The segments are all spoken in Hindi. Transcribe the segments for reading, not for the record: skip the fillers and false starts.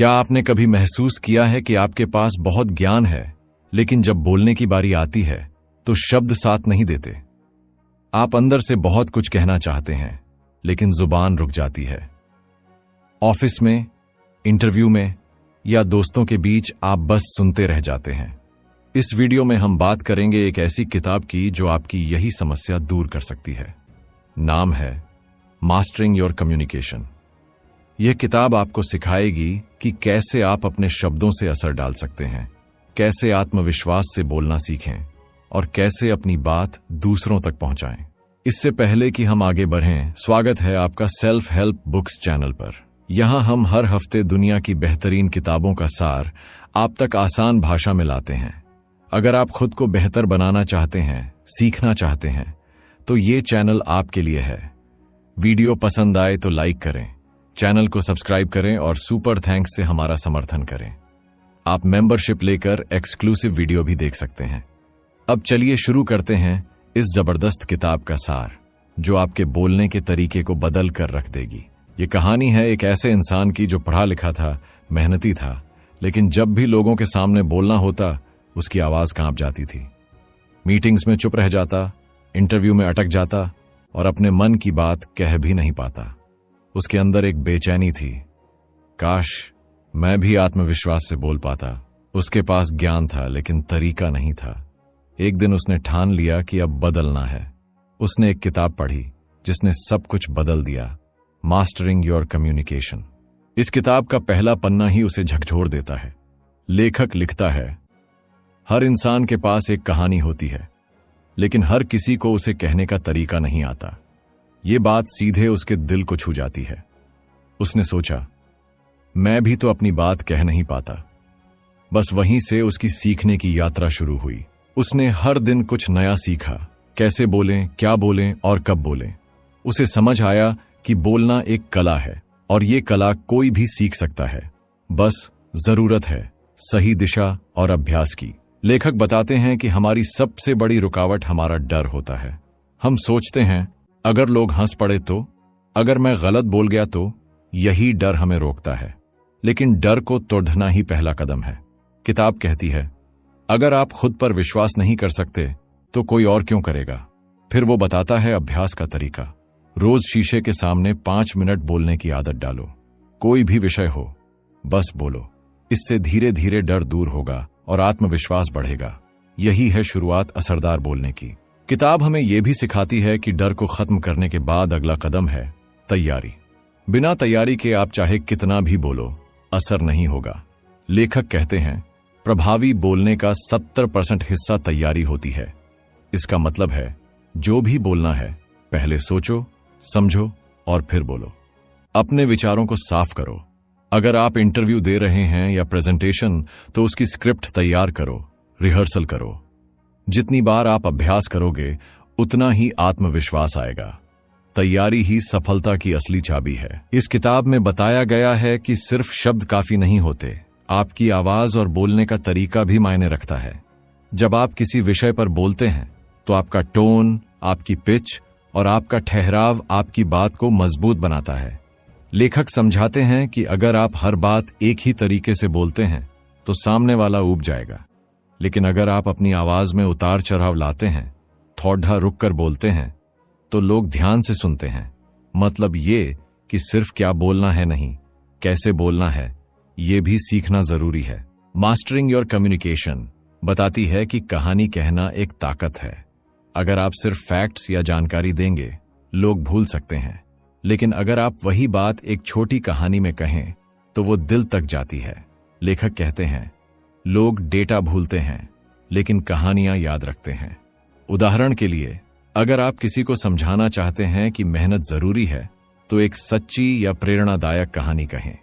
क्या आपने कभी महसूस किया है कि आपके पास बहुत ज्ञान है, लेकिन जब बोलने की बारी आती है तो शब्द साथ नहीं देते? आप अंदर से बहुत कुछ कहना चाहते हैं, लेकिन जुबान रुक जाती है। ऑफिस में, इंटरव्यू में या दोस्तों के बीच आप बस सुनते रह जाते हैं। इस वीडियो में हम बात करेंगे एक ऐसी किताब की जो आपकी यही समस्या दूर कर सकती है। नाम है मास्टरिंग योर कम्युनिकेशन। यह किताब आपको सिखाएगी कि कैसे आप अपने शब्दों से असर डाल सकते हैं, कैसे आत्मविश्वास से बोलना सीखें और कैसे अपनी बात दूसरों तक पहुंचाएं। इससे पहले कि हम आगे बढ़ें, स्वागत है आपका सेल्फ हेल्प बुक्स चैनल पर। यहां हम हर हफ्ते दुनिया की बेहतरीन किताबों का सार आप तक आसान भाषा में लाते हैं। अगर आप खुद को बेहतर बनाना चाहते हैं, सीखना चाहते हैं, तो ये चैनल आपके लिए है। वीडियो पसंद आए तो लाइक करें, चैनल को सब्सक्राइब करें और सुपर थैंक्स से हमारा समर्थन करें। आप मेंबरशिप लेकर एक्सक्लूसिव वीडियो भी देख सकते हैं। अब चलिए शुरू करते हैं इस जबरदस्त किताब का सार, जो आपके बोलने के तरीके को बदल कर रख देगी। ये कहानी है एक ऐसे इंसान की जो पढ़ा लिखा था, मेहनती था, लेकिन जब भी लोगों के सामने बोलना होता, उसकी आवाज कांप जाती थी। मीटिंग्स में चुप रह जाता, इंटरव्यू में अटक जाता और अपने मन की बात कह भी नहीं पाता। उसके अंदर एक बेचैनी थी। काश मैं भी आत्मविश्वास से बोल पाता। उसके पास ज्ञान था, लेकिन तरीका नहीं था। एक दिन उसने ठान लिया कि अब बदलना है। उसने एक किताब पढ़ी जिसने सब कुछ बदल दिया, मास्टरिंग योर कम्युनिकेशन। इस किताब का पहला पन्ना ही उसे झकझोर देता है। लेखक लिखता है, हर इंसान के पास एक कहानी होती है, लेकिन हर किसी को उसे कहने का तरीका नहीं आता। ये बात सीधे उसके दिल को छू जाती है। उसने सोचा, मैं भी तो अपनी बात कह नहीं पाता। बस वहीं से उसकी सीखने की यात्रा शुरू हुई। उसने हर दिन कुछ नया सीखा, कैसे बोलें, क्या बोलें और कब बोलें। उसे समझ आया कि बोलना एक कला है और ये कला कोई भी सीख सकता है। बस जरूरत है सही दिशा और अभ्यास की। लेखक बताते हैं कि हमारी सबसे बड़ी रुकावट हमारा डर होता है। हम सोचते हैं, अगर लोग हंस पड़े तो, अगर मैं गलत बोल गया तो, यही डर हमें रोकता है। लेकिन डर को तोड़ना ही पहला कदम है। किताब कहती है, अगर आप खुद पर विश्वास नहीं कर सकते तो कोई और क्यों करेगा। फिर वो बताता है अभ्यास का तरीका। रोज शीशे के सामने 5 मिनट बोलने की आदत डालो। कोई भी विषय हो, बस बोलो। इससे धीरे धीरे डर दूर होगा और आत्मविश्वास बढ़ेगा। यही है शुरुआत असरदार बोलने की। किताब हमें यह भी सिखाती है कि डर को खत्म करने के बाद अगला कदम है तैयारी। बिना तैयारी के आप चाहे कितना भी बोलो, असर नहीं होगा। लेखक कहते हैं, प्रभावी बोलने का 70% हिस्सा तैयारी होती है। इसका मतलब है, जो भी बोलना है, पहले सोचो, समझो और फिर बोलो। अपने विचारों को साफ करो। अगर आप इंटरव्यू दे रहे हैं या प्रेजेंटेशन, तो उसकी स्क्रिप्ट तैयार करो, रिहर्सल करो। जितनी बार आप अभ्यास करोगे, उतना ही आत्मविश्वास आएगा। तैयारी ही सफलता की असली चाबी है। इस किताब में बताया गया है कि सिर्फ शब्द काफी नहीं होते, आपकी आवाज और बोलने का तरीका भी मायने रखता है। जब आप किसी विषय पर बोलते हैं, तो आपका टोन, आपकी पिच और आपका ठहराव आपकी बात को मजबूत बनाता है। लेखक समझाते हैं कि अगर आप हर बात एक ही तरीके से बोलते हैं, तो सामने वाला ऊब जाएगा। लेकिन अगर आप अपनी आवाज में उतार चढ़ाव लाते हैं, थोड़ा रुक कर बोलते हैं, तो लोग ध्यान से सुनते हैं। मतलब ये कि सिर्फ क्या बोलना है नहीं, कैसे बोलना है, ये भी सीखना जरूरी है। मास्टरिंग योर कम्युनिकेशन बताती है कि कहानी कहना एक ताकत है। अगर आप सिर्फ फैक्ट्स या जानकारी देंगे, लोग भूल सकते हैं। लेकिन अगर आप वही बात एक छोटी कहानी में कहें, तो वो दिल तक जाती है। लेखक कहते हैं, लोग डेटा भूलते हैं, लेकिन कहानियां याद रखते हैं। उदाहरण के लिए, अगर आप किसी को समझाना चाहते हैं कि मेहनत जरूरी है, तो एक सच्ची या प्रेरणादायक कहानी कहें।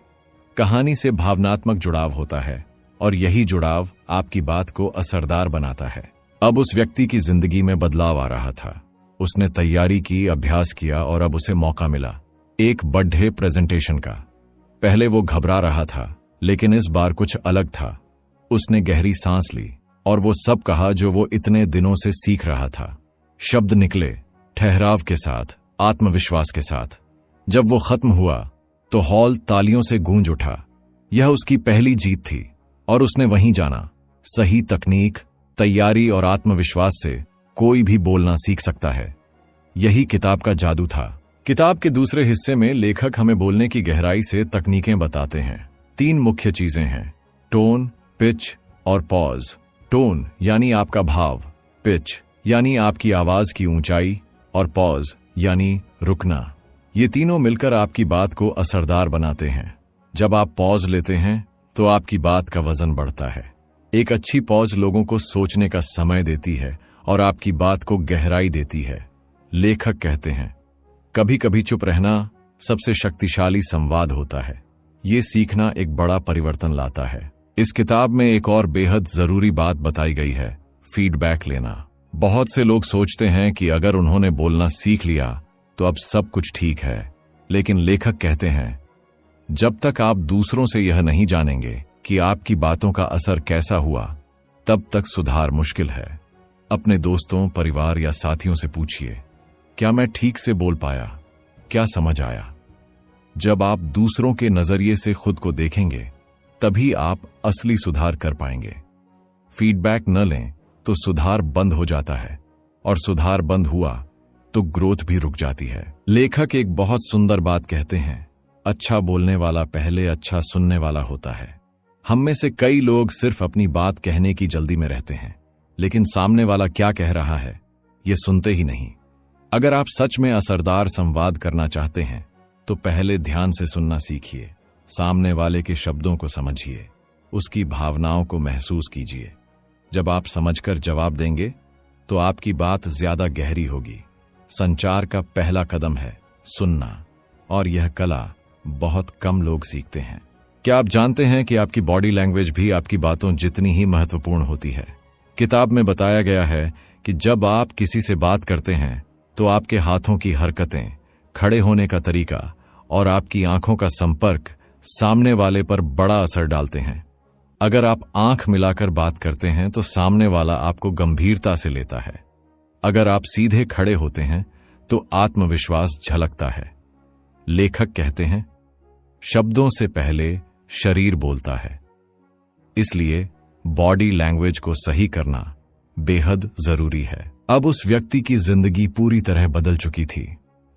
कहानी से भावनात्मक जुड़ाव होता है और यही जुड़ाव आपकी बात को असरदार बनाता है। अब उस व्यक्ति की जिंदगी में बदलाव आ रहा था। उसने तैयारी की, अभ्यास किया और अब उसे मौका मिला एक बड़े प्रेजेंटेशन का। पहले वो घबरा रहा था, लेकिन इस बार कुछ अलग था। उसने गहरी सांस ली और वो सब कहा जो वो इतने दिनों से सीख रहा था। शब्द निकले, ठहराव के साथ, आत्मविश्वास के साथ। जब वो खत्म हुआ, तो हॉल तालियों से गूंज उठा। यह उसकी पहली जीत थी और उसने वहीं जाना। सही तकनीक, तैयारी और आत्मविश्वास से कोई भी बोलना सीख सकता है। यही किताब का जादू था। किताब के दूसरे हिस्से में लेखक हमें बोलने की गहराई से तकनीकें बताते हैं। 3 मुख्य चीजें हैं, टोन, पिच और पॉज। टोन यानी आपका भाव, पिच यानी आपकी आवाज की ऊंचाई और पॉज यानी रुकना। ये तीनों मिलकर आपकी बात को असरदार बनाते हैं। जब आप पॉज लेते हैं तो आपकी बात का वजन बढ़ता है। एक अच्छी पॉज लोगों को सोचने का समय देती है और आपकी बात को गहराई देती है। लेखक कहते हैं, कभी कभी चुप रहना सबसे शक्तिशाली संवाद होता है। ये सीखना एक बड़ा परिवर्तन लाता है। इस किताब में एक और बेहद जरूरी बात बताई गई है, फीडबैक लेना। बहुत से लोग सोचते हैं कि अगर उन्होंने बोलना सीख लिया तो अब सब कुछ ठीक है, लेकिन लेखक कहते हैं, जब तक आप दूसरों से यह नहीं जानेंगे कि आपकी बातों का असर कैसा हुआ, तब तक सुधार मुश्किल है। अपने दोस्तों, परिवार या साथियों से पूछिए, क्या मैं ठीक से बोल पाया? क्या समझ आया? जब आप दूसरों के नजरिए से खुद को देखेंगे, तभी आप असली सुधार कर पाएंगे। फीडबैक न लें तो सुधार बंद हो जाता है, और सुधार बंद हुआ तो ग्रोथ भी रुक जाती है। लेखक एक बहुत सुंदर बात कहते हैं, अच्छा बोलने वाला पहले अच्छा सुनने वाला होता है। हम में से कई लोग सिर्फ अपनी बात कहने की जल्दी में रहते हैं, लेकिन सामने वाला क्या कह रहा है ये सुनते ही नहीं। अगर आप सच में असरदार संवाद करना चाहते हैं तो पहले ध्यान से सुनना सीखिए। सामने वाले के शब्दों को समझिए, उसकी भावनाओं को महसूस कीजिए। जब आप समझकर जवाब देंगे तो आपकी बात ज्यादा गहरी होगी। संचार का पहला कदम है सुनना, और यह कला बहुत कम लोग सीखते हैं। क्या आप जानते हैं कि आपकी बॉडी लैंग्वेज भी आपकी बातों जितनी ही महत्वपूर्ण होती है? किताब में बताया गया है कि जब आप किसी से बात करते हैं तो आपके हाथों की हरकतें, खड़े होने का तरीका और आपकी आंखों का संपर्क सामने वाले पर बड़ा असर डालते हैं। अगर आप आंख मिलाकर बात करते हैं तो सामने वाला आपको गंभीरता से लेता है। अगर आप सीधे खड़े होते हैं तो आत्मविश्वास झलकता है। लेखक कहते हैं, शब्दों से पहले शरीर बोलता है। इसलिए बॉडी लैंग्वेज को सही करना बेहद जरूरी है। अब उस व्यक्ति की जिंदगी पूरी तरह बदल चुकी थी।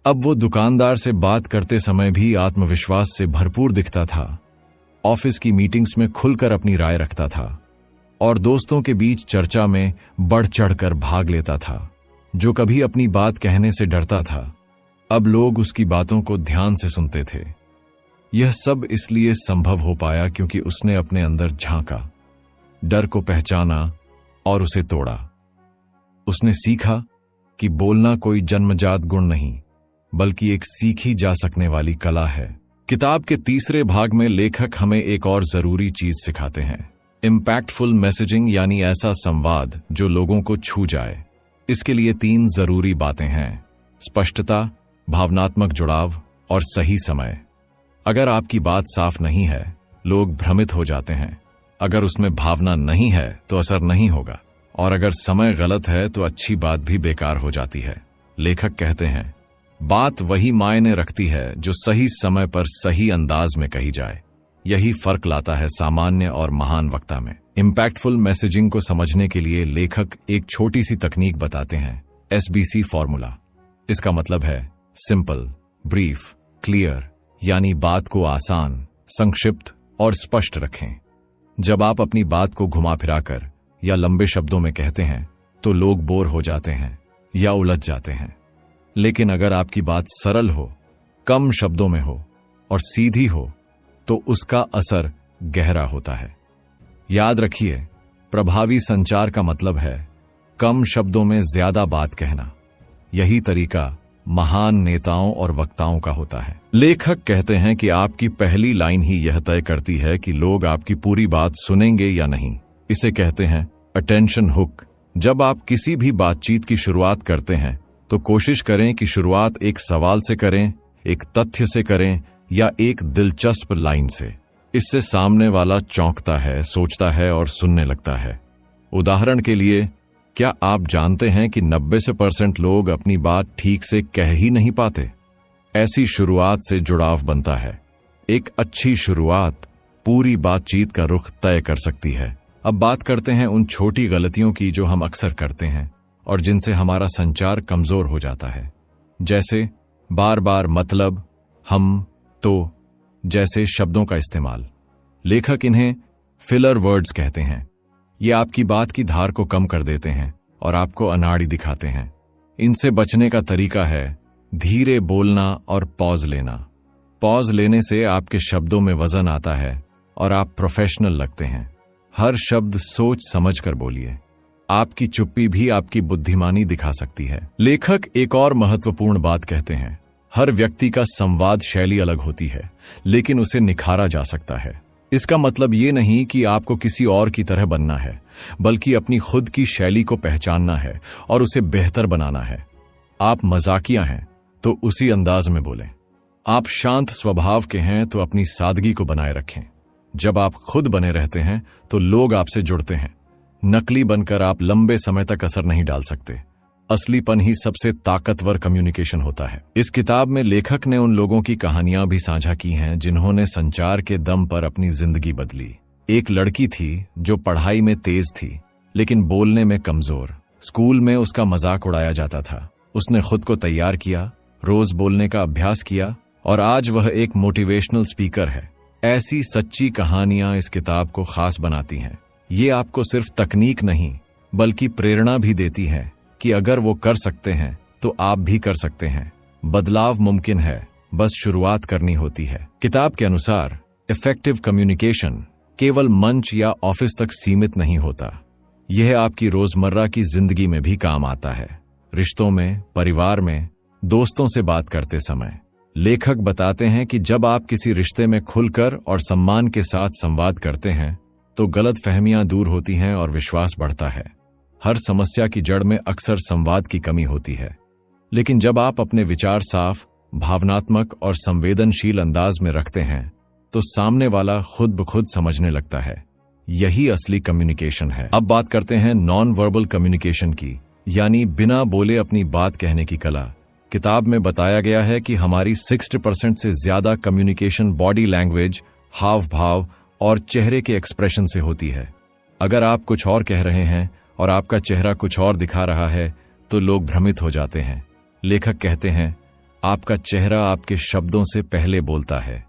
अब वो दुकानदार से बात करते समय भी आत्मविश्वास से भरपूर दिखता था। ऑफिस की मीटिंग्स में खुलकर अपनी राय रखता था और दोस्तों के बीच चर्चा में बढ़ चढ़कर भाग लेता था। जो कभी अपनी बात कहने से डरता था, अब लोग उसकी बातों को ध्यान से सुनते थे। यह सब इसलिए संभव हो पाया क्योंकि उसने अपने अंदर झांका, डर को पहचाना और उसे तोड़ा। उसने सीखा कि बोलना कोई जन्मजात गुण नहीं, बल्कि एक सीखी जा सकने वाली कला है। किताब के तीसरे भाग में लेखक हमें एक और जरूरी चीज सिखाते हैं, इम्पैक्टफुल मैसेजिंग, यानी ऐसा संवाद जो लोगों को छू जाए। इसके लिए 3 जरूरी बातें हैं, स्पष्टता, भावनात्मक जुड़ाव और सही समय। अगर आपकी बात साफ नहीं है, लोग भ्रमित हो जाते हैं। अगर उसमें भावना नहीं है तो असर नहीं होगा, और अगर समय गलत है तो अच्छी बात भी बेकार हो जाती है। लेखक कहते हैं, बात वही मायने रखती है जो सही समय पर सही अंदाज में कही जाए। यही फर्क लाता है सामान्य और महान वक्ता में। इम्पैक्टफुल मैसेजिंग को समझने के लिए लेखक एक छोटी सी तकनीक बताते हैं, SBC फॉर्मूला। इसका मतलब है सिंपल, ब्रीफ, क्लियर, यानी बात को आसान, संक्षिप्त और स्पष्ट रखें। जब आप अपनी बात को घुमा फिराकर या लंबे शब्दों में कहते हैं तो लोग बोर हो जाते हैं या उलझ जाते हैं। लेकिन अगर आपकी बात सरल हो, कम शब्दों में हो और सीधी हो तो उसका असर गहरा होता है। याद रखिए, प्रभावी संचार का मतलब है कम शब्दों में ज्यादा बात कहना। यही तरीका महान नेताओं और वक्ताओं का होता है। लेखक कहते हैं कि आपकी पहली लाइन ही यह तय करती है कि लोग आपकी पूरी बात सुनेंगे या नहीं। इसे कहते हैं अटेंशन हुक। जब आप किसी भी बातचीत की शुरुआत करते हैं तो कोशिश करें कि शुरुआत एक सवाल से करें, एक तथ्य से करें या एक दिलचस्प लाइन से। इससे सामने वाला चौंकता है, सोचता है और सुनने लगता है। उदाहरण के लिए, क्या आप जानते हैं कि 90% लोग अपनी बात ठीक से कह ही नहीं पाते? ऐसी शुरुआत से जुड़ाव बनता है। एक अच्छी शुरुआत पूरी बातचीत का रुख तय कर सकती है। अब बात करते हैं उन छोटी गलतियों की जो हम अक्सर करते हैं और जिनसे हमारा संचार कमजोर हो जाता है, जैसे बार बार मतलब, हम, तो जैसे शब्दों का इस्तेमाल। लेखक इन्हें फिलर वर्ड्स कहते हैं। ये आपकी बात की धार को कम कर देते हैं और आपको अनाड़ी दिखाते हैं। इनसे बचने का तरीका है धीरे बोलना और पॉज लेना। पॉज लेने से आपके शब्दों में वजन आता है और आप प्रोफेशनल लगते हैं। हर शब्द सोच समझ कर बोलिए। आपकी चुप्पी भी आपकी बुद्धिमानी दिखा सकती है। लेखक एक और महत्वपूर्ण बात कहते हैं, हर व्यक्ति का संवाद शैली अलग होती है, लेकिन उसे निखारा जा सकता है। इसका मतलब ये नहीं कि आपको किसी और की तरह बनना है, बल्कि अपनी खुद की शैली को पहचानना है और उसे बेहतर बनाना है। आप मजाकिया हैं तो उसी अंदाज में बोलें। आप शांत स्वभाव के हैं तो अपनी सादगी को बनाए रखें। जब आप खुद बने रहते हैं तो लोग आपसे जुड़ते हैं। नकली बनकर आप लंबे समय तक असर नहीं डाल सकते। असलीपन ही सबसे ताकतवर कम्युनिकेशन होता है। इस किताब में लेखक ने उन लोगों की कहानियां भी साझा की हैं जिन्होंने संचार के दम पर अपनी जिंदगी बदली। एक लड़की थी जो पढ़ाई में तेज थी, लेकिन बोलने में कमजोर। स्कूल में उसका मजाक उड़ाया जाता था। उसने खुद को तैयार किया, रोज बोलने का अभ्यास किया और आज वह एक मोटिवेशनल स्पीकर है। ऐसी सच्ची कहानियां इस किताब को खास बनाती हैं। ये आपको सिर्फ तकनीक नहीं, बल्कि प्रेरणा भी देती है कि अगर वो कर सकते हैं तो आप भी कर सकते हैं। बदलाव मुमकिन है, बस शुरुआत करनी होती है। किताब के अनुसार इफेक्टिव कम्युनिकेशन केवल मंच या ऑफिस तक सीमित नहीं होता। यह आपकी रोजमर्रा की जिंदगी में भी काम आता है। रिश्तों में, परिवार में, दोस्तों से बात करते समय। लेखक बताते हैं कि जब आप किसी रिश्ते में खुलकर और सम्मान के साथ संवाद करते हैं तो गलतफहमियां दूर होती हैं और विश्वास बढ़ता है। हर समस्या की जड़ में अक्सर संवाद की कमी होती है, लेकिन जब आप अपने विचार साफ, भावनात्मक और संवेदनशील अंदाज में रखते हैं तो सामने वाला खुद ब खुद समझने लगता है। यही असली कम्युनिकेशन है। अब बात करते हैं नॉन वर्बल कम्युनिकेशन की, यानी बिना बोले अपनी बात कहने की कला। किताब में बताया गया है कि हमारी 60% से ज्यादा कम्युनिकेशन बॉडी लैंग्वेज, हाव भाव और चेहरे के एक्सप्रेशन से होती है। अगर आप कुछ और कह रहे हैं और आपका चेहरा कुछ और दिखा रहा है तो लोग भ्रमित हो जाते हैं। लेखक कहते हैं, आपका चेहरा आपके शब्दों से पहले बोलता है,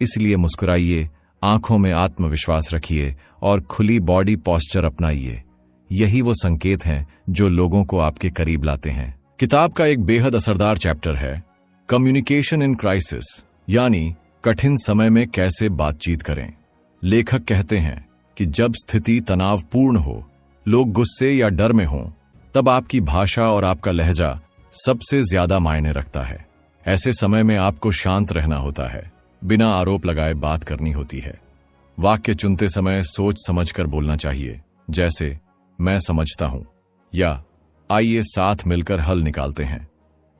इसलिए मुस्कुराइए, आंखों में आत्मविश्वास रखिए और खुली बॉडी पोस्चर अपनाइए। यही वो संकेत हैं जो लोगों को आपके करीब लाते हैं। किताब का एक बेहद असरदार चैप्टर है कम्युनिकेशन इन क्राइसिस, यानी कठिन समय में कैसे बातचीत करें। लेखक कहते हैं कि जब स्थिति तनावपूर्ण हो, लोग गुस्से या डर में हों, तब आपकी भाषा और आपका लहजा सबसे ज्यादा मायने रखता है। ऐसे समय में आपको शांत रहना होता है, बिना आरोप लगाए बात करनी होती है। वाक्य चुनते समय सोच समझकर बोलना चाहिए, जैसे मैं समझता हूं या आइए साथ मिलकर हल निकालते हैं।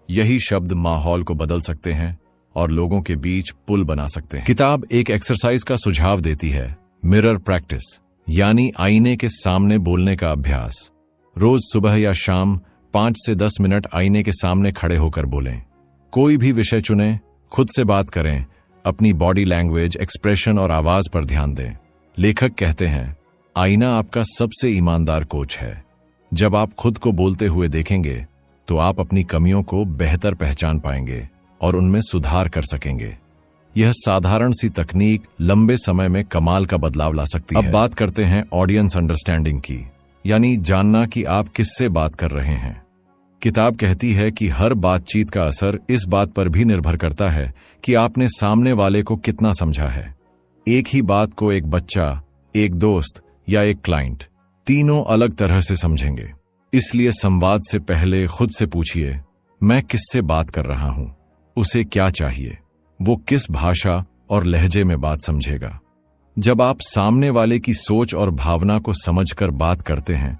यही शब्द माहौल को बदल सकते हैं और लोगों के बीच पुल बना सकते हैं। किताब एक एक्सरसाइज का सुझाव देती है, मिरर प्रैक्टिस, यानी आईने के सामने बोलने का अभ्यास। रोज सुबह या शाम 5 से 10 मिनट आईने के सामने खड़े होकर बोलें। कोई भी विषय चुनें, खुद से बात करें, अपनी बॉडी लैंग्वेज, एक्सप्रेशन और आवाज पर ध्यान दें। लेखक कहते हैं, आईना आपका सबसे ईमानदार कोच है। जब आप खुद को बोलते हुए देखेंगे तो आप अपनी कमियों को बेहतर पहचान पाएंगे और उनमें सुधार कर सकेंगे। यह साधारण सी तकनीक लंबे समय में कमाल का बदलाव ला सकती है। अब बात करते हैं ऑडियंस अंडरस्टैंडिंग की, यानी जानना कि आप किससे बात कर रहे हैं। किताब कहती है कि हर बातचीत का असर इस बात पर भी निर्भर करता है कि आपने सामने वाले को कितना समझा है। एक ही बात को एक बच्चा, एक दोस्त या एक क्लाइंट, तीनों अलग तरह से समझेंगे। इसलिए संवाद से पहले खुद से पूछिए, मैं किससे बात कर रहा हूं, उसे क्या चाहिए, वो किस भाषा और लहजे में बात समझेगा। जब आप सामने वाले की सोच और भावना को समझकर बात करते हैं,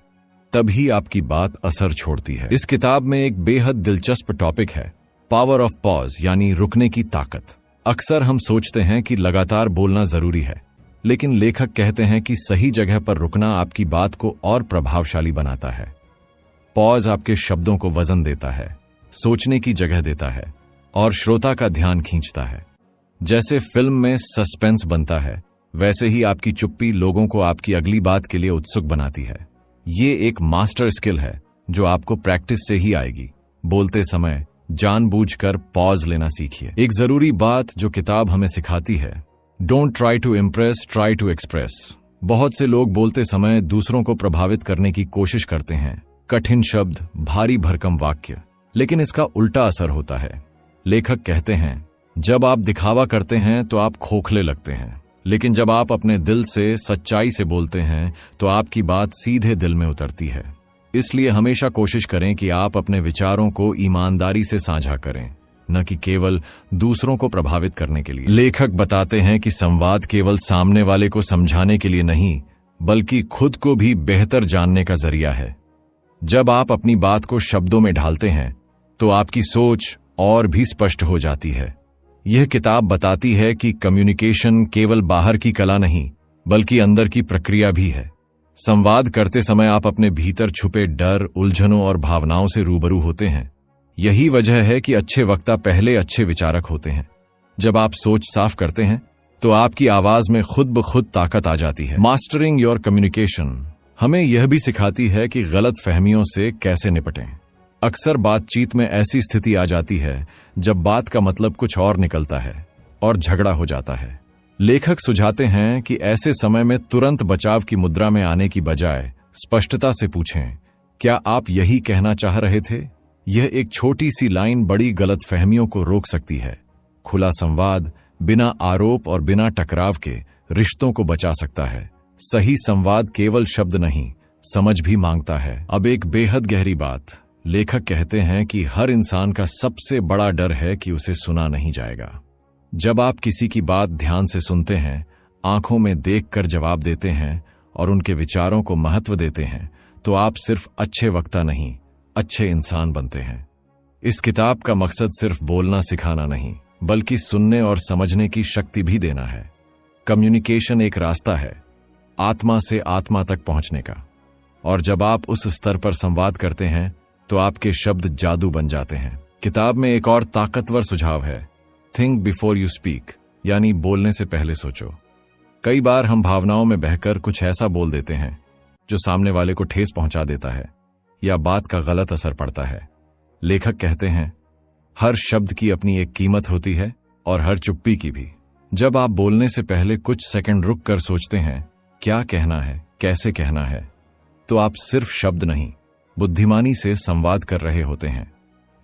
तभी आपकी बात असर छोड़ती है। इस किताब में एक बेहद दिलचस्प टॉपिक है, पावर ऑफ पॉज, यानी रुकने की ताकत। अक्सर हम सोचते हैं कि लगातार बोलना जरूरी है, लेकिन लेखक कहते हैं कि सही जगह पर रुकना आपकी बात को और प्रभावशाली बनाता है। पॉज आपके शब्दों को वजन देता है, सोचने की जगह देता है, और श्रोता का ध्यान खींचता है। जैसे फिल्म में सस्पेंस बनता है, वैसे ही आपकी चुप्पी लोगों को आपकी अगली बात के लिए उत्सुक बनाती है। ये एक मास्टर स्किल है जो आपको प्रैक्टिस से ही आएगी। बोलते समय जानबूझकर पॉज लेना सीखिए। एक जरूरी बात जो किताब हमें सिखाती है, don't try to impress, try to express. बहुत से लोग बोलते समय दूसरों को प्रभावित करने की कोशिश करते हैं, कठिन शब्द, भारी भरकम वाक्य, लेकिन इसका उल्टा असर होता है। लेखक कहते हैं, जब आप दिखावा करते हैं तो आप खोखले लगते हैं, लेकिन जब आप अपने दिल से सच्चाई से बोलते हैं तो आपकी बात सीधे दिल में उतरती है। इसलिए हमेशा कोशिश करें कि आप अपने विचारों को ईमानदारी से साझा करें, न कि केवल दूसरों को प्रभावित करने के लिए। लेखक बताते हैं कि संवाद केवल सामने वाले को समझाने के लिए नहीं, बल्कि खुद को भी बेहतर जानने का जरिया है। जब आप अपनी बात को शब्दों में ढालते हैं तो आपकी सोच और भी स्पष्ट हो जाती है। यह किताब बताती है कि कम्युनिकेशन केवल बाहर की कला नहीं, बल्कि अंदर की प्रक्रिया भी है। संवाद करते समय आप अपने भीतर छुपे डर, उलझनों और भावनाओं से रूबरू होते हैं। यही वजह है कि अच्छे वक्ता पहले अच्छे विचारक होते हैं। जब आप सोच साफ करते हैं तो आपकी आवाज में खुद ब खुद ताकत आ जाती है। मास्टरिंग योर कम्युनिकेशन हमें यह भी सिखाती है कि गलत फहमियों से कैसे निपटें। अक्सर बातचीत में ऐसी स्थिति आ जाती है जब बात का मतलब कुछ और निकलता है और झगड़ा हो जाता है। लेखक सुझाते हैं कि ऐसे समय में तुरंत बचाव की मुद्रा में आने की बजाय स्पष्टता से पूछें, क्या आप यही कहना चाह रहे थे? यह एक छोटी सी लाइन बड़ी गलतफहमियों को रोक सकती है। खुला संवाद बिना आरोप और बिना टकराव के रिश्तों को बचा सकता है। सही संवाद केवल शब्द नहीं, समझ भी मांगता है। अब एक बेहद गहरी बात, लेखक कहते हैं कि हर इंसान का सबसे बड़ा डर है कि उसे सुना नहीं जाएगा। जब आप किसी की बात ध्यान से सुनते हैं, आंखों में देखकर जवाब देते हैं और उनके विचारों को महत्व देते हैं, तो आप सिर्फ अच्छे वक्ता नहीं, अच्छे इंसान बनते हैं। इस किताब का मकसद सिर्फ बोलना सिखाना नहीं, बल्कि सुनने और समझने की शक्ति भी देना है। कम्युनिकेशन एक रास्ता है आत्मा से आत्मा तक पहुंचने का, और जब आप उस स्तर पर संवाद करते हैं तो आपके शब्द जादू बन जाते हैं। किताब में एक और ताकतवर सुझाव है, थिंक बिफोर यू स्पीक, यानी बोलने से पहले सोचो। कई बार हम भावनाओं में बहकर कुछ ऐसा बोल देते हैं जो सामने वाले को ठेस पहुंचा देता है या बात का गलत असर पड़ता है। लेखक कहते हैं, हर शब्द की अपनी एक कीमत होती है और हर चुप्पी की भी। जब आप बोलने से पहले कुछ सेकंड रुक कर सोचते हैं क्या कहना है, कैसे कहना है, तो आप सिर्फ शब्द नहीं, बुद्धिमानी से संवाद कर रहे होते हैं।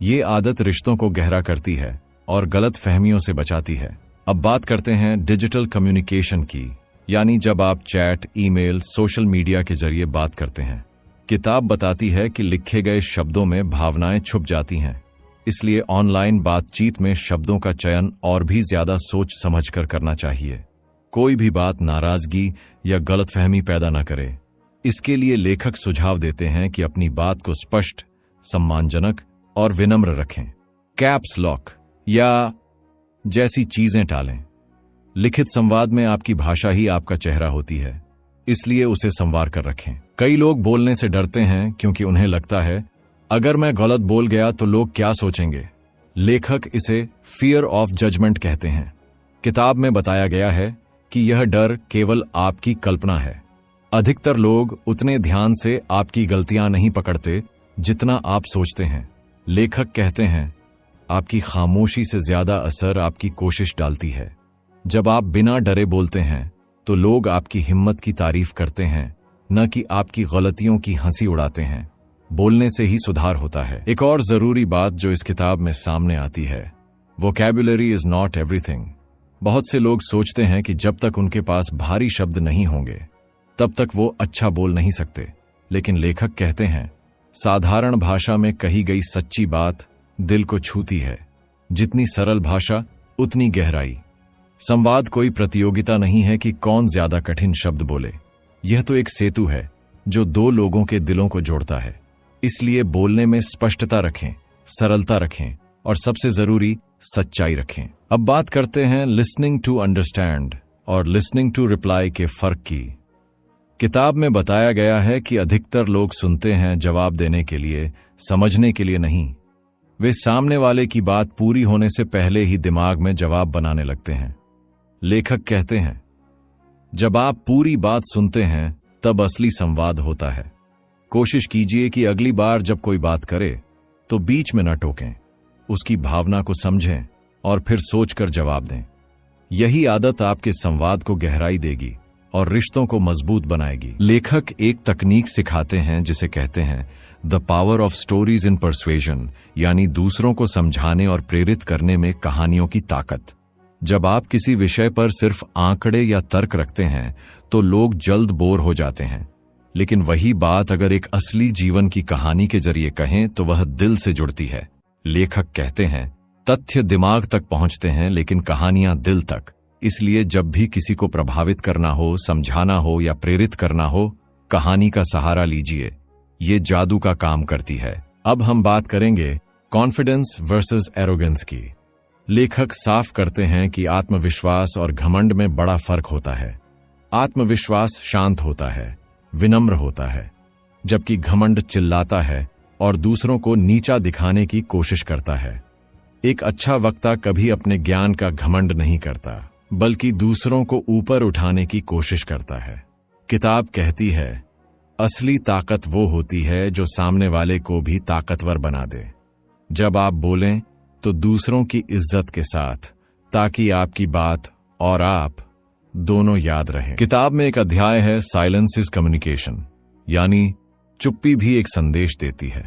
ये आदत रिश्तों को गहरा करती है और गलत फहमियों से बचाती है। अब बात करते हैं डिजिटल कम्युनिकेशन की, यानी जब आप चैट, ईमेल, सोशल मीडिया के जरिए बात करते हैं। किताब बताती है कि लिखे गए शब्दों में भावनाएं छुप जाती हैं, इसलिए ऑनलाइन बातचीत में शब्दों का चयन और भी ज्यादा सोच समझकर करना चाहिए। कोई भी बात नाराजगी या गलतफहमी पैदा न करे। इसके लिए लेखक सुझाव देते हैं कि अपनी बात को स्पष्ट, सम्मानजनक और विनम्र रखें। कैप्स लॉक या जैसी चीजें टालें। लिखित संवाद में आपकी भाषा ही आपका चेहरा होती है, इसलिए उसे संवार कर रखें। कई लोग बोलने से डरते हैं क्योंकि उन्हें लगता है अगर मैं गलत बोल गया तो लोग क्या सोचेंगे। लेखक इसे फियर ऑफ जजमेंट कहते हैं। किताब में बताया गया है कि यह डर केवल आपकी कल्पना है। अधिकतर लोग उतने ध्यान से आपकी गलतियां नहीं पकड़ते जितना आप सोचते हैं। लेखक कहते हैं, आपकी खामोशी से ज्यादा असर आपकी कोशिश डालती है। जब आप बिना डरे बोलते हैं तो लोग आपकी हिम्मत की तारीफ करते हैं, न कि आपकी गलतियों की हंसी उड़ाते हैं। बोलने से ही सुधार होता है। एक और जरूरी बात जो इस किताब में सामने आती है, वोकैबुलरी इज नॉट एवरीथिंग। बहुत से लोग सोचते हैं कि जब तक उनके पास भारी शब्द नहीं होंगे तब तक वो अच्छा बोल नहीं सकते, लेकिन लेखक कहते हैं, साधारण भाषा में कही गई सच्ची बात दिल को छूती है। जितनी सरल भाषा उतनी गहराई। संवाद कोई प्रतियोगिता नहीं है कि कौन ज्यादा कठिन शब्द बोले। यह तो एक सेतु है जो दो लोगों के दिलों को जोड़ता है। इसलिए बोलने में स्पष्टता रखें, सरलता रखें और सबसे जरूरी सच्चाई रखें। अब बात करते हैं लिसनिंग टू अंडरस्टैंड और लिसनिंग टू रिप्लाई के फर्क की। किताब में बताया गया है कि अधिकतर लोग सुनते हैं जवाब देने के लिए, समझने के लिए नहीं। वे सामने वाले की बात पूरी होने से पहले ही दिमाग में जवाब बनाने लगते हैं। लेखक कहते हैं, जब आप पूरी बात सुनते हैं तब असली संवाद होता है। कोशिश कीजिए कि अगली बार जब कोई बात करे तो बीच में न टोकें, उसकी भावना को समझें और फिर सोचकर जवाब दें। यही आदत आपके संवाद को गहराई देगी और रिश्तों को मजबूत बनाएगी। लेखक एक तकनीक सिखाते हैं जिसे कहते हैं the power of stories in persuasion, यानी दूसरों को समझाने और प्रेरित करने में कहानियों की ताकत। जब आप किसी विषय पर सिर्फ आंकड़े या तर्क रखते हैं तो लोग जल्द बोर हो जाते हैं, लेकिन वही बात अगर एक असली जीवन की कहानी के जरिए कहें तो वह दिल से जुड़ती है। लेखक कहते हैं तथ्य दिमाग तक पहुंचते हैं लेकिन कहानियां दिल तक। इसलिए जब भी किसी को प्रभावित करना हो, समझाना हो या प्रेरित करना हो, कहानी का सहारा लीजिए। ये जादू का काम करती है। अब हम बात करेंगे कॉन्फिडेंस वर्सेस एरोगेंस की। लेखक साफ करते हैं कि आत्मविश्वास और घमंड में बड़ा फर्क होता है। आत्मविश्वास शांत होता है, विनम्र होता है, जबकि घमंड चिल्लाता है और दूसरों को नीचा दिखाने की कोशिश करता है। एक अच्छा वक्ता कभी अपने ज्ञान का घमंड नहीं करता, बल्कि दूसरों को ऊपर उठाने की कोशिश करता है। किताब कहती है असली ताकत वो होती है जो सामने वाले को भी ताकतवर बना दे। जब आप बोलें तो दूसरों की इज्जत के साथ, ताकि आपकी बात और आप दोनों याद रहें। किताब में एक अध्याय है साइलेंस इज कम्युनिकेशन, यानी चुप्पी भी एक संदेश देती है।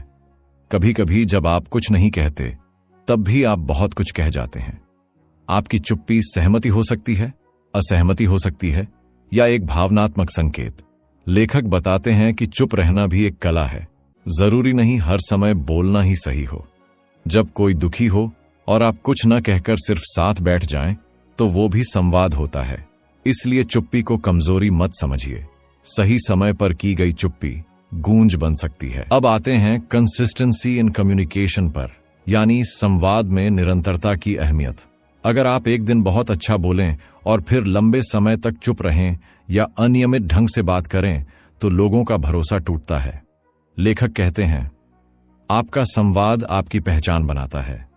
कभी कभी जब आप कुछ नहीं कहते तब भी आप बहुत कुछ कह जाते हैं। आपकी चुप्पी सहमति हो सकती है, असहमति हो सकती है, या एक भावनात्मक संकेत। लेखक बताते हैं कि चुप रहना भी एक कला है। जरूरी नहीं हर समय बोलना ही सही हो। जब कोई दुखी हो और आप कुछ न कहकर सिर्फ साथ बैठ जाएं, तो वो भी संवाद होता है। इसलिए चुप्पी को कमजोरी मत समझिए। सही समय पर की गई चुप्पी गूंज बन सकती है। अब आते हैं कंसिस्टेंसी इन कम्युनिकेशन पर, यानी संवाद में निरंतरता की अहमियत। अगर आप एक दिन बहुत अच्छा बोलें और फिर लंबे समय तक चुप रहें या अनियमित ढंग से बात करें तो लोगों का भरोसा टूटता है। लेखक कहते हैं आपका संवाद आपकी पहचान बनाता है।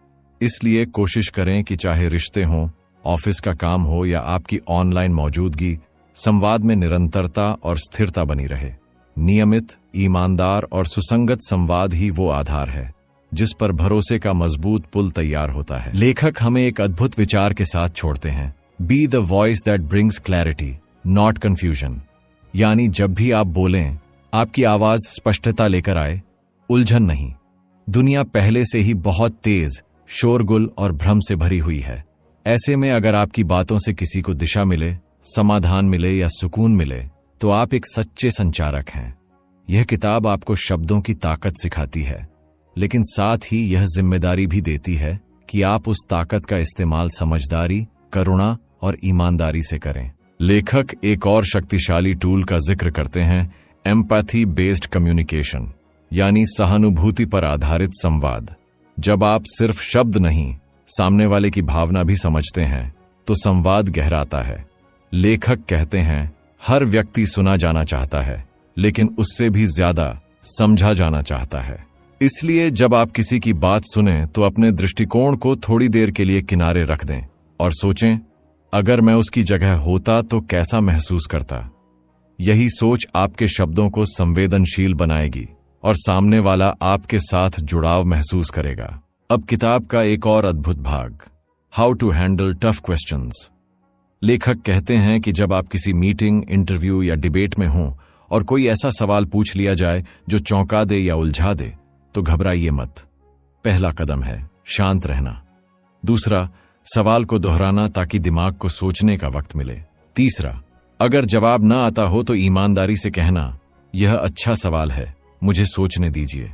इसलिए कोशिश करें कि चाहे रिश्ते हों, ऑफिस का काम हो या आपकी ऑनलाइन मौजूदगी, संवाद में निरंतरता और स्थिरता बनी रहे। नियमित, ईमानदार और सुसंगत संवाद ही वो आधार है जिस पर भरोसे का मजबूत पुल तैयार होता है। लेखक हमें एक अद्भुत विचार के साथ छोड़ते हैं, be the voice that brings clarity not confusion. यानी जब भी आप बोलें, आपकी आवाज स्पष्टता लेकर आए, उलझन नहीं। दुनिया पहले से ही बहुत तेज, शोरगुल और भ्रम से भरी हुई है। ऐसे में अगर आपकी बातों से किसी को दिशा मिले, समाधान मिले या सुकून मिले, तो आप एक सच्चे संचारक हैं। यह किताब आपको शब्दों की ताकत सिखाती है, लेकिन साथ ही यह जिम्मेदारी भी देती है कि आप उस ताकत का इस्तेमाल समझदारी, करुणा और ईमानदारी से करें। लेखक एक और शक्तिशाली टूल का जिक्र करते हैं, एम्पैथी बेस्ड कम्युनिकेशन, यानी सहानुभूति पर आधारित संवाद। जब आप सिर्फ शब्द नहीं, सामने वाले की भावना भी समझते हैं, तो संवाद गहराता है। लेखक कहते हैं हर व्यक्ति सुना जाना चाहता है, लेकिन उससे भी ज्यादा समझा जाना चाहता है। इसलिए जब आप किसी की बात सुनें तो अपने दृष्टिकोण को थोड़ी देर के लिए किनारे रख दें और सोचें, अगर मैं उसकी जगह होता तो कैसा महसूस करता। यही सोच आपके शब्दों को संवेदनशील बनाएगी और सामने वाला आपके साथ जुड़ाव महसूस करेगा। अब किताब का एक और अद्भुत भाग, how to handle tough questions. लेखक कहते हैं कि जब आप किसी मीटिंग, इंटरव्यू या डिबेट में हों और कोई ऐसा सवाल पूछ लिया जाए जो चौंका दे या उलझा दे, तो घबराइए मत। पहला कदम है शांत रहना। दूसरा, सवाल को दोहराना ताकि दिमाग को सोचने का वक्त मिले। तीसरा, अगर जवाब ना आता हो तो ईमानदारी से कहना, यह अच्छा सवाल है, मुझे सोचने दीजिए।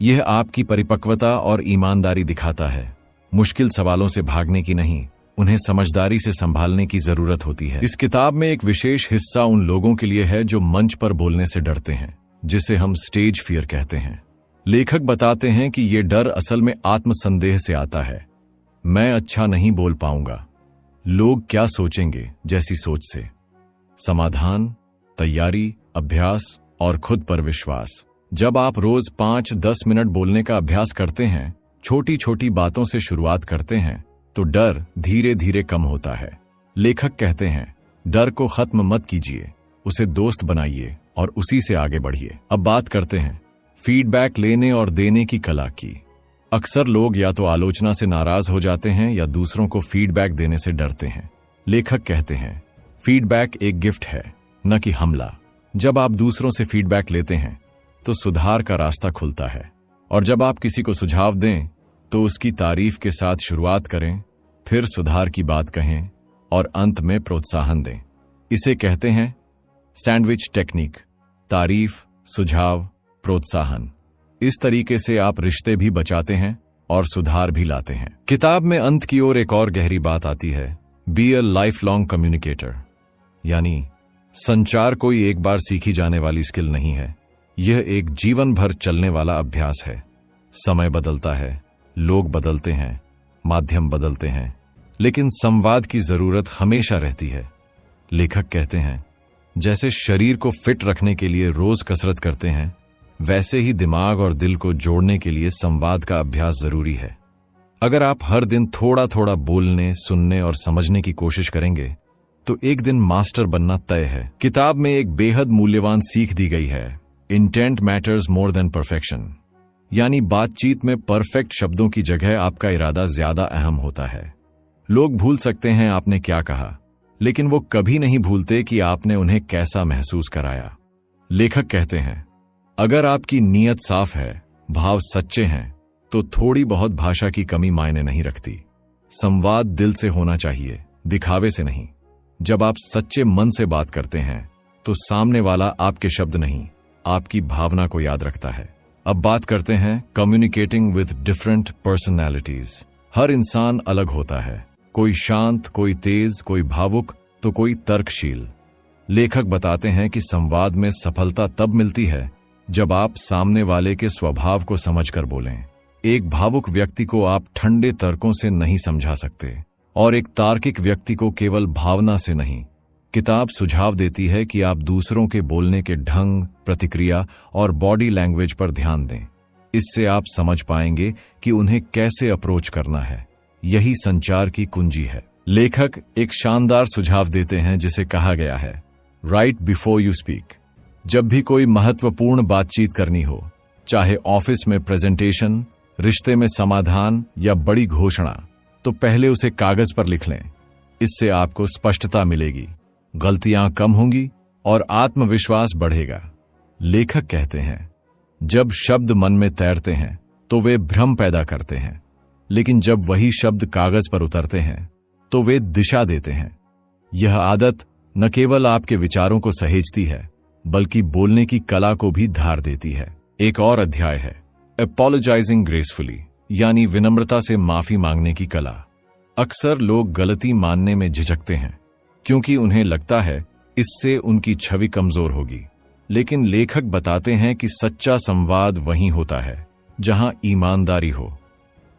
यह आपकी परिपक्वता और ईमानदारी दिखाता है। मुश्किल सवालों से भागने की नहीं, उन्हें समझदारी से संभालने की जरूरत होती है। इस किताब में एक विशेष हिस्सा उन लोगों के लिए है जो मंच पर बोलने से डरते हैं, जिसे हम स्टेज फियर कहते हैं। लेखक बताते हैं कि यह डर असल में आत्मसंदेह से आता है। मैं अच्छा नहीं बोल पाऊंगा, लोग क्या सोचेंगे जैसी सोच से। समाधान, तैयारी, अभ्यास और खुद पर विश्वास। जब आप रोज 5-10 मिनट बोलने का अभ्यास करते हैं, छोटी छोटी बातों से शुरुआत करते हैं, तो डर धीरे धीरे कम होता है। लेखक कहते हैं डर को खत्म मत कीजिए, उसे दोस्त बनाइए और उसी से आगे बढ़िए। अब बात करते हैं फीडबैक लेने और देने की कला की। अक्सर लोग या तो आलोचना से नाराज हो जाते हैं या दूसरों को फीडबैक देने से डरते हैं। लेखक कहते हैं फीडबैक एक गिफ्ट है, न कि हमला। जब आप दूसरों से फीडबैक लेते हैं तो सुधार का रास्ता खुलता है, और जब आप किसी को सुझाव दें तो उसकी तारीफ के साथ शुरुआत करें, फिर सुधार की बात कहें और अंत में प्रोत्साहन दें। इसे कहते हैं सैंडविच टेक्निक, तारीफ, सुझाव, प्रोत्साहन। इस तरीके से आप रिश्ते भी बचाते हैं और सुधार भी लाते हैं। किताब में अंत की ओर एक और गहरी बात आती है, be a life long communicator, यानी संचार कोई एक बार सीखी जाने वाली स्किल नहीं है, यह एक जीवन भर चलने वाला अभ्यास है। समय बदलता है, लोग बदलते हैं, माध्यम बदलते हैं, लेकिन संवाद की जरूरत हमेशा रहती है। लेखक कहते हैं जैसे शरीर को फिट रखने के लिए रोज कसरत करते हैं, वैसे ही दिमाग और दिल को जोड़ने के लिए संवाद का अभ्यास जरूरी है। अगर आप हर दिन थोड़ा थोड़ा बोलने, सुनने और समझने की कोशिश करेंगे तो एक दिन मास्टर बनना तय है। किताब में एक बेहद मूल्यवान सीख दी गई है, intent matters more than perfection, यानी बातचीत में परफेक्ट शब्दों की जगह आपका इरादा ज्यादा अहम होता है। लोग भूल सकते हैं आपने क्या कहा, लेकिन वो कभी नहीं भूलते कि आपने उन्हें कैसा महसूस कराया। लेखक कहते हैं अगर आपकी नीयत साफ है, भाव सच्चे हैं, तो थोड़ी बहुत भाषा की कमी मायने नहीं रखती। संवाद दिल से होना चाहिए, दिखावे से नहीं। जब आप सच्चे मन से बात करते हैं तो सामने वाला आपके शब्द नहीं, आपकी भावना को याद रखता है। अब बात करते हैं कम्युनिकेटिंग विद डिफरेंट पर्सनैलिटीज। हर इंसान अलग होता है, कोई शांत, कोई तेज, कोई भावुक, तो कोई तर्कशील। लेखक बताते हैं कि संवाद में सफलता तब मिलती है जब आप सामने वाले के स्वभाव को समझकर बोलें। एक भावुक व्यक्ति को आप ठंडे तर्कों से नहीं समझा सकते, और एक तार्किक व्यक्ति को केवल भावना से नहीं। किताब सुझाव देती है कि आप दूसरों के बोलने के ढंग, प्रतिक्रिया और बॉडी लैंग्वेज पर ध्यान दें। इससे आप समझ पाएंगे कि उन्हें कैसे अप्रोच करना है। यही संचार की कुंजी है। लेखक एक शानदार सुझाव देते हैं जिसे कहा गया है राइट बिफोर यू स्पीक। जब भी कोई महत्वपूर्ण बातचीत करनी हो, चाहे ऑफिस में प्रेजेंटेशन, रिश्ते में समाधान या बड़ी घोषणा, तो पहले उसे कागज पर लिख लें। इससे आपको स्पष्टता मिलेगी, गलतियां कम होंगी और आत्मविश्वास बढ़ेगा। लेखक कहते हैं जब शब्द मन में तैरते हैं तो वे भ्रम पैदा करते हैं, लेकिन जब वही शब्द कागज पर उतरते हैं तो वे दिशा देते हैं। यह आदत न केवल आपके विचारों को सहेजती है, बल्कि बोलने की कला को भी धार देती है। एक और अध्याय है अपोलोजाइजिंग ग्रेसफुली, यानी विनम्रता से माफी मांगने की कला। अक्सर लोग गलती मानने में झिझकते हैं क्योंकि उन्हें लगता है इससे उनकी छवि कमजोर होगी, लेकिन लेखक बताते हैं कि सच्चा संवाद वहीं होता है जहां ईमानदारी हो।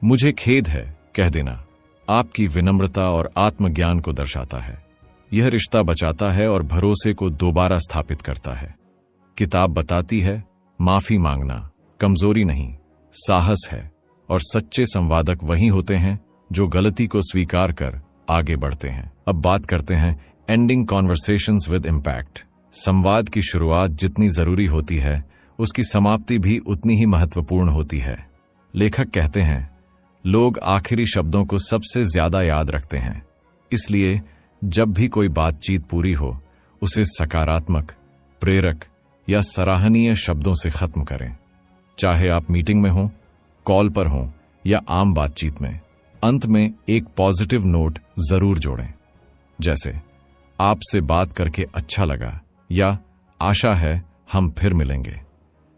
मुझे खेद है कह देना आपकी विनम्रता और आत्मज्ञान को दर्शाता है। यह रिश्ता बचाता है और भरोसे को दोबारा स्थापित करता है। किताब बताती है माफी मांगना कमजोरी नहीं, साहस है, और सच्चे संवादक वही होते हैं जो गलती को स्वीकार कर आगे बढ़ते हैं। अब बात करते हैं एंडिंग कॉन्वर्सेशंस विद इम्पैक्ट। संवाद की शुरुआत जितनी जरूरी होती है, उसकी समाप्ति भी उतनी ही महत्वपूर्ण होती है। लेखक कहते हैं लोग आखिरी शब्दों को सबसे ज्यादा याद रखते हैं, इसलिए जब भी कोई बातचीत पूरी हो, उसे सकारात्मक, प्रेरक या सराहनीय शब्दों से खत्म करें। चाहे आप मीटिंग में हों, कॉल पर हों या आम बातचीत में, अंत में एक पॉजिटिव नोट जरूर जोड़ें, जैसे आपसे बात करके अच्छा लगा या आशा है हम फिर मिलेंगे।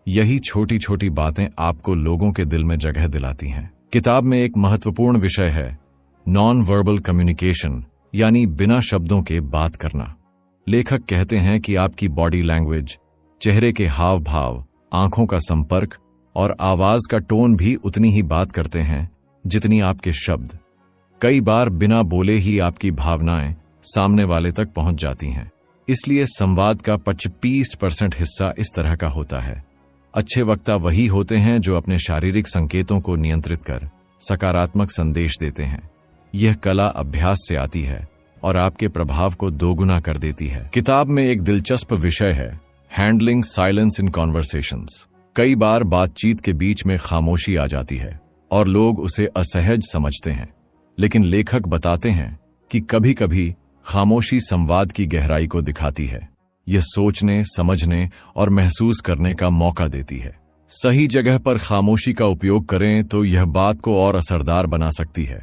यही छोटी छोटी बातें आपको लोगों के दिल में जगह दिलाती हैं। किताब में एक महत्वपूर्ण विषय है नॉन वर्बल कम्युनिकेशन, यानी बिना शब्दों के बात करना। लेखक कहते हैं कि आपकी बॉडी लैंग्वेज, चेहरे के हाव भाव, आंखों का संपर्क और आवाज का टोन भी उतनी ही बात करते हैं जितनी आपके शब्द। कई बार बिना बोले ही आपकी भावनाएं सामने वाले तक पहुंच जाती हैं। इसलिए संवाद का 25% हिस्सा इस तरह का होता है। अच्छे वक्ता वही होते हैं जो अपने शारीरिक संकेतों को नियंत्रित कर सकारात्मक संदेश देते हैं। यह कला अभ्यास से आती है और आपके प्रभाव को दोगुना कर देती है। किताब में एक दिलचस्प विषय है, हैंडलिंग साइलेंस इन कॉन्वर्सेशंस। कई बार बातचीत के बीच में खामोशी आ जाती है और लोग उसे असहज समझते हैं, लेकिन लेखक बताते हैं कि कभी कभी खामोशी संवाद की गहराई को दिखाती है। यह सोचने, समझने और महसूस करने का मौका देती है। सही जगह पर खामोशी का उपयोग करें तो यह बात को और असरदार बना सकती है।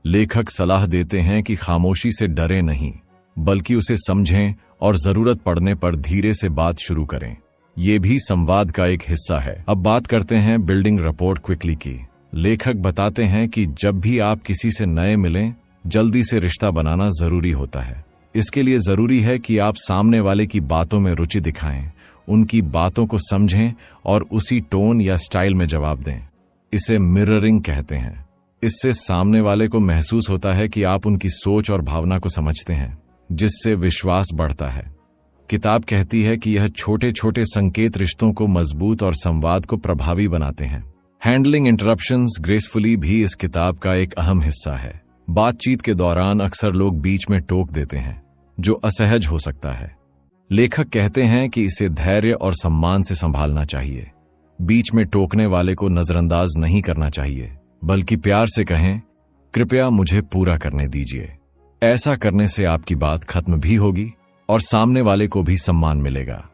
लेखक सलाह देते हैं कि खामोशी से डरे नहीं, बल्कि उसे समझें और जरूरत पड़ने पर धीरे से बात शुरू करें। यह भी संवाद का एक हिस्सा है। अब बात करते हैं बिल्डिंग रैपोर्ट क्विकली की। लेखक बताते हैं कि जब भी आप किसी से नए मिलें, जल्दी से रिश्ता बनाना जरूरी होता है। इसके लिए जरूरी है कि आप सामने वाले की बातों में रुचि दिखाएं, उनकी बातों को समझें और उसी टोन या स्टाइल में जवाब दें। इसे मिररिंग कहते हैं। इससे सामने वाले को महसूस होता है कि आप उनकी सोच और भावना को समझते हैं, जिससे विश्वास बढ़ता है। किताब कहती है कि यह छोटे छोटे संकेत रिश्तों को मजबूत और संवाद को प्रभावी बनाते हैं। हैंडलिंग इंटरप्शंस ग्रेसफुली भी इस किताब का एक अहम हिस्सा है। बातचीत के दौरान अक्सर लोग बीच में टोक देते हैं, जो असहज हो सकता है। लेखक कहते हैं कि इसे धैर्य और सम्मान से संभालना चाहिए। बीच में टोकने वाले को नजरअंदाज नहीं करना चाहिए, बल्कि प्यार से कहें, कृपया मुझे पूरा करने दीजिए। ऐसा करने से आपकी बात खत्म भी होगी और सामने वाले को भी सम्मान मिलेगा।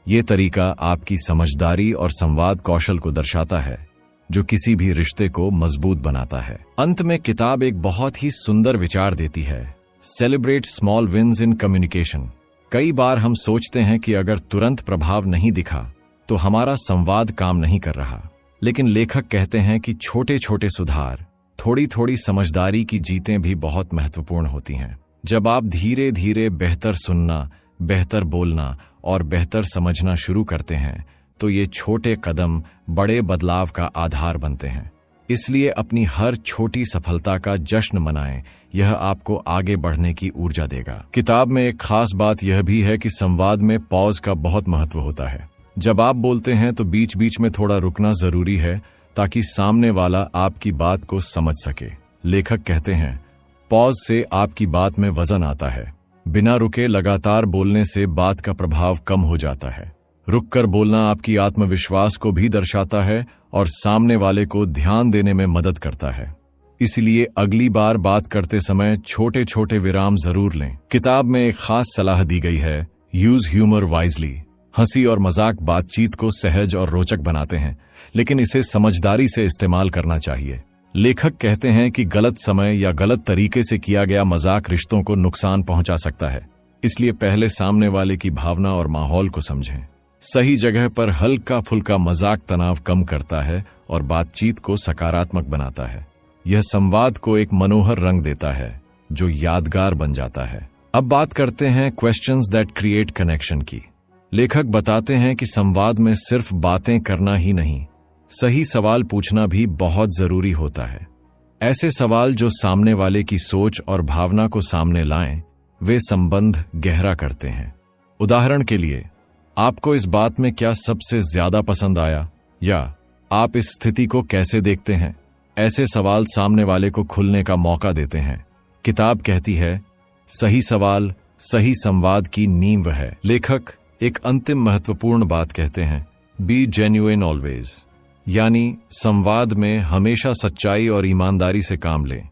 ये तरीका आपकी समझदारी और संवाद कौशल को दर्शाता है, जो किसी भी रिश्ते को मजबूत बनाता है। अंत में किताब एक बहुत ही सुंदर विचार देती है, celebrate small wins in communication. कई बार हम सोचते हैं कि अगर तुरंत प्रभाव नहीं दिखा तो हमारा संवाद काम नहीं कर रहा, लेकिन लेखक कहते हैं कि छोटे छोटे सुधार, थोड़ी थोड़ी समझदारी की जीतें भी बहुत महत्वपूर्ण होती हैं। जब आप धीरे धीरे बेहतर सुनना, बेहतर बोलना और बेहतर समझना शुरू करते हैं, तो ये छोटे कदम बड़े बदलाव का आधार बनते हैं। इसलिए अपनी हर छोटी सफलता का जश्न मनाएं, यह आपको आगे बढ़ने की ऊर्जा देगा। किताब में एक खास बात यह भी है कि संवाद में पॉज का बहुत महत्व होता है। जब आप बोलते हैं तो बीच बीच में थोड़ा रुकना जरूरी है, ताकि सामने वाला आपकी बात को समझ सके। लेखक कहते हैं, पॉज से आपकी बात में वजन आता है। बिना रुके लगातार बोलने से बात का प्रभाव कम हो जाता है। रुककर बोलना आपकी आत्मविश्वास को भी दर्शाता है और सामने वाले को ध्यान देने में मदद करता है। इसलिए अगली बार बात करते समय छोटे छोटे विराम जरूर लें। किताब में एक खास सलाह दी गई है, यूज ह्यूमर वाइजली। हंसी और मजाक बातचीत को सहज और रोचक बनाते हैं, लेकिन इसे समझदारी से इस्तेमाल करना चाहिए। लेखक कहते हैं कि गलत समय या गलत तरीके से किया गया मजाक रिश्तों को नुकसान पहुंचा सकता है। इसलिए पहले सामने वाले की भावना और माहौल को समझें। सही जगह पर हल्का फुल्का मजाक तनाव कम करता है और बातचीत को सकारात्मक बनाता है। यह संवाद को एक मनोहर रंग देता है, जो यादगार बन जाता है। अब बात करते हैं क्वेश्चंस दैट क्रिएट कनेक्शन की। लेखक बताते हैं कि संवाद में सिर्फ बातें करना ही नहीं, सही सवाल पूछना भी बहुत जरूरी होता है। ऐसे सवाल जो सामने वाले की सोच और भावना को सामने लाएं, वे संबंध गहरा करते हैं। उदाहरण के लिए, आपको इस बात में क्या सबसे ज्यादा पसंद आया, या आप इस स्थिति को कैसे देखते हैं? ऐसे सवाल सामने वाले को खुलने का मौका देते हैं। किताब कहती है, सही सवाल सही संवाद की नींव है। लेखक एक अंतिम महत्वपूर्ण बात कहते हैं, बी जेन्युइन ऑलवेज, यानी संवाद में हमेशा सच्चाई और ईमानदारी से काम लें।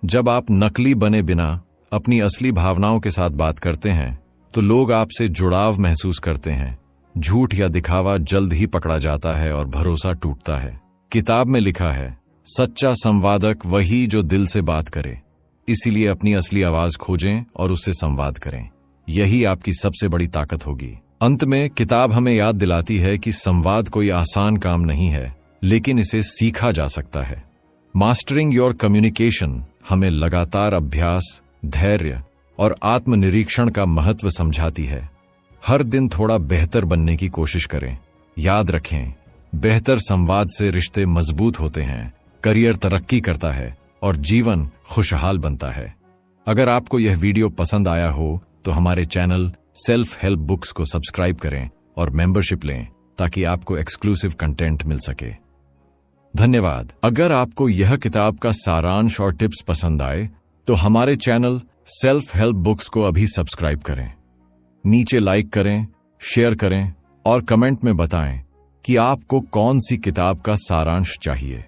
जब आप नकली बने बिना अपनी असली भावनाओं के साथ बात करते हैं, तो लोग आपसे जुड़ाव महसूस करते हैं। झूठ या दिखावा जल्द ही पकड़ा जाता है और भरोसा टूटता है। किताब में लिखा है, सच्चा संवादक वही जो दिल से बात करे। इसीलिए अपनी असली आवाज खोजें और उससे संवाद करें। यही आपकी सबसे बड़ी ताकत होगी। अंत में किताब हमें याद दिलाती है कि संवाद कोई आसान काम नहीं है, लेकिन इसे सीखा जा सकता है। मास्टरिंग योर कम्युनिकेशन हमें लगातार अभ्यास, धैर्य और आत्मनिरीक्षण का महत्व समझाती है। हर दिन थोड़ा बेहतर बनने की कोशिश करें। याद रखें, बेहतर संवाद से रिश्ते मजबूत होते हैं, करियर तरक्की करता है और जीवन खुशहाल बनता है। अगर आपको यह वीडियो पसंद आया हो तो हमारे चैनल सेल्फ हेल्प बुक्स को सब्सक्राइब करें और मेंबरशिप लें, ताकि आपको एक्सक्लूसिव कंटेंट मिल सके। धन्यवाद। अगर आपको यह किताब का सारांश और टिप्स पसंद आए तो हमारे चैनल सेल्फ हेल्प बुक्स को अभी सब्सक्राइब करें। नीचे लाइक करें, शेयर करें और कमेंट में बताएं कि आपको कौन सी किताब का सारांश चाहिए।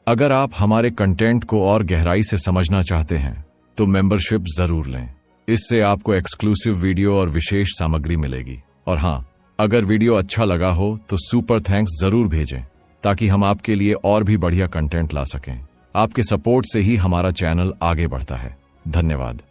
अगर आप हमारे कंटेंट को और गहराई से समझना चाहते हैं तो मेंबरशिप जरूर लें। इससे आपको एक्सक्लूसिव वीडियो और विशेष सामग्री मिलेगी। और हाँ, अगर वीडियो अच्छा लगा हो तो सुपर थैंक्स जरूर भेजें ताकि हम आपके लिए और भी बढ़िया कंटेंट ला सकें। आपके सपोर्ट से ही हमारा चैनल आगे बढ़ता है। धन्यवाद।